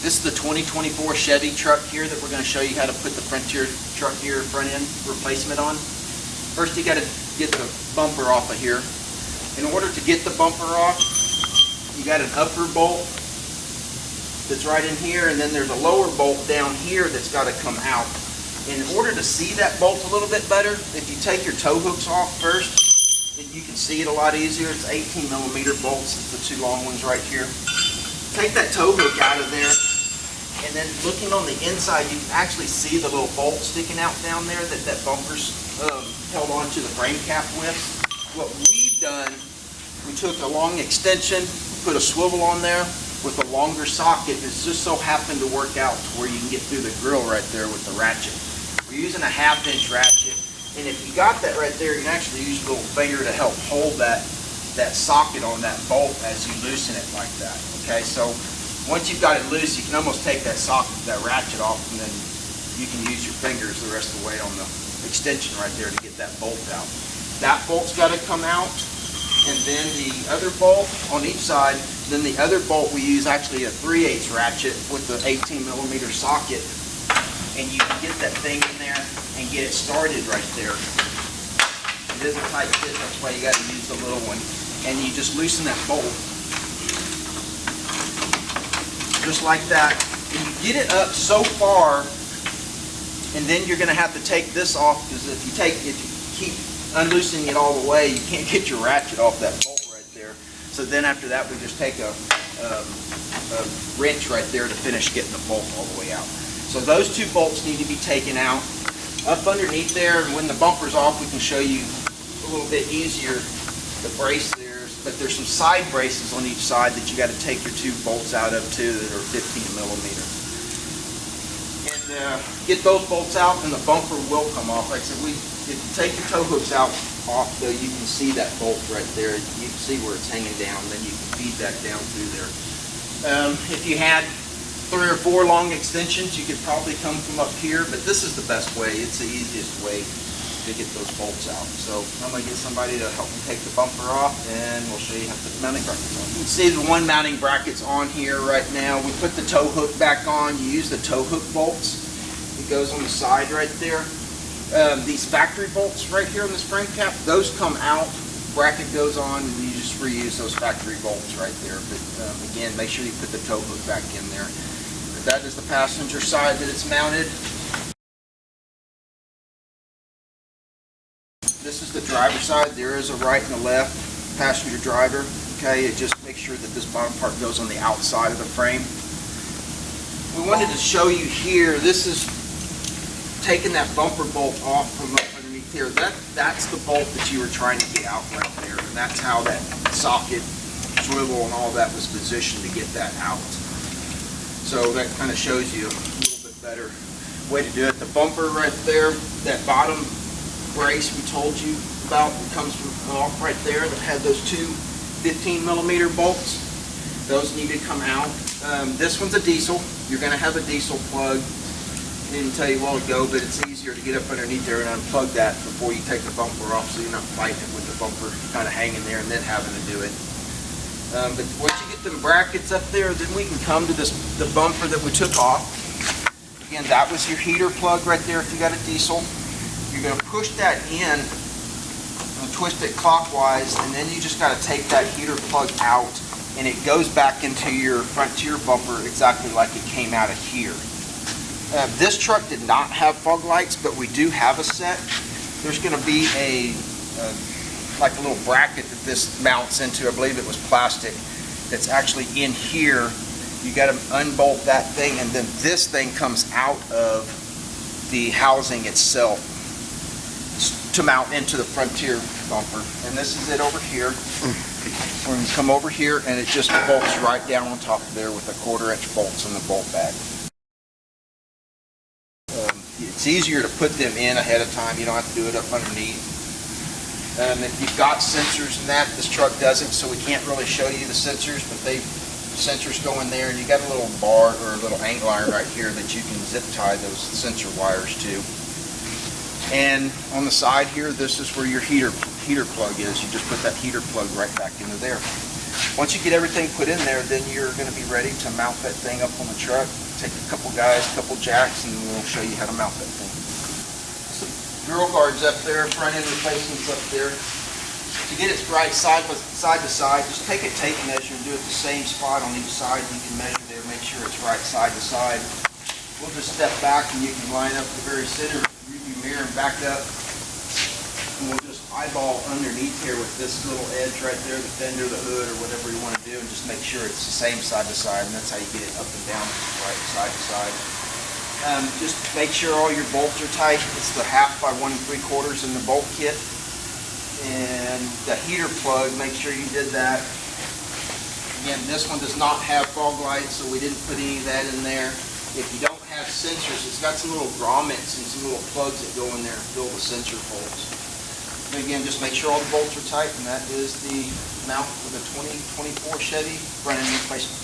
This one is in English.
This is the 2024 Chevy truck here that we're going to show you how to put the Frontier truck here front end replacement on. First you got to get the bumper off of here. In order to get the bumper off, you got an upper bolt that's right in here, and then there's a lower bolt down here that's got to come out. In order to see that bolt a little bit better, if you take your tow hooks off first, you can see it a lot easier. It's 18 millimeter bolts, it's the two long ones right here. Take that tow hook out of there, and then looking on the inside, you can actually see the little bolt sticking out down there that bumper's held onto the frame cap with. What we've done, we took a long extension, put a swivel on there with a longer socket. It's just so happened to work out to where you can get through the grill right there with the ratchet. We're using a 1/2-inch ratchet, and if you got that right there, you can actually use a little finger to help hold that socket on that bolt as you loosen it like that. Okay, so once you've got it loose, you can almost take that socket, that ratchet off, and then you can use your fingers the rest of the way on the extension right there to get that bolt out. That bolt's got to come out, and then the other bolt on each side. Then the other bolt we use actually a 3/8 ratchet with the 18 millimeter socket, and you can get that thing in there and get it started right there. It is a tight fit, that's why you got to use the little one, and you just loosen that bolt. Just like that, and you get it up so far, and then you're going to have to take this off, because if you keep unloosening it all the way, you can't get your ratchet off that bolt right there. So then after that, we just take a wrench right there to finish getting the bolt all the way out. So those two bolts need to be taken out. Up underneath there, and when the bumper's off, we can show you a little bit easier the brace there. But there's some side braces on each side that you got to take your two bolts out of too that are 15 millimeter. And get those bolts out, and the bumper will come off. Like I said, if you take your tow hooks out off, though, you can see that bolt right there. You can see where it's hanging down. Then you can feed that down through there. If you had 3 or 4 long extensions, you could probably come from up here, but this is the best way. It's the easiest way to get those bolts out. So I'm going to get somebody to help me take the bumper off, and we'll show you how to put the mounting brackets on. You can see the one mounting bracket's on here right now. We put the tow hook back on. You use the tow hook bolts. It goes on the side right there. These factory bolts right here on this frame cap, those come out. Bracket goes on, and you just reuse those factory bolts right there. But again, make sure you put the tow hook back in there. But that is the passenger side that it's mounted. This is the driver's side. There is a right and a left passenger driver. Okay, it just makes sure that this bottom part goes on the outside of the frame. We wanted to show you here, this is taking that bumper bolt off from up underneath here. That's the bolt that you were trying to get out right there. And that's how that socket, swivel, and all that was positioned to get that out. So that kind of shows you a little bit better way to do it. The bumper right there, that bottom brace we told you about, it comes from off right there that had those two 15 millimeter bolts. Those need to come out. This one's a diesel. You're going to have a diesel plug. I didn't tell you a while ago, but it's easier to get up underneath there and unplug that before you take the bumper off, so you're not fighting it with the bumper kind of hanging there and then having to do it. But once you get them brackets up there, then we can come to the bumper that we took off. Again, that was your heater plug right there if you got a diesel. You're going to push that in and twist it clockwise, and then you just got to take that heater plug out, and it goes back into your Frontier bumper exactly like it came out of here. This truck did not have fog lights, but we do have a set. There's going to be like a little bracket that this mounts into. I believe it was plastic. That's actually in here. You got to unbolt that thing, and then this thing comes out of the housing itself to mount into the Frontier bumper. And this is it over here. We're going to come over here, and it just bolts right down on top of there with a 1/4-inch bolts in the bolt bag. It's easier to put them in ahead of time. You don't have to do it up underneath. If you've got sensors in that, this truck doesn't, so we can't really show you the sensors, but the sensors go in there, and you got a little bar or a little angle iron right here that you can zip tie those sensor wires to. And on the side here, this is where your heater plug is. You just put that heater plug right back into there. Once you get everything put in there, then you're going to be ready to mount that thing up on the truck. Take a couple guys, a couple jacks, and we'll show you how to mount that thing. Some grill guards up there, front end replacements up there. To get it right side to side, just take a tape measure and do it the same spot on each side. You can measure there, make sure it's right side to side. We'll just step back and you can line up the very center, rearview mirror, and back up. And we'll just eyeball underneath here with this little edge right there, the fender, the hood, or whatever you want to do, and just make sure it's the same side to side, and that's how you get it up and down, right side to side. Just make sure all your bolts are tight. It's the 1/2 by 1 3/4 in the bolt kit. And the heater plug, make sure you did that. Again, this one does not have fog lights, so we didn't put any of that in there. If you don't have sensors, it's got some little grommets and some little plugs that go in there and fill the sensor holes. But again, just make sure all the bolts are tight, and that is the mount for the 2024 Chevy front end replacement.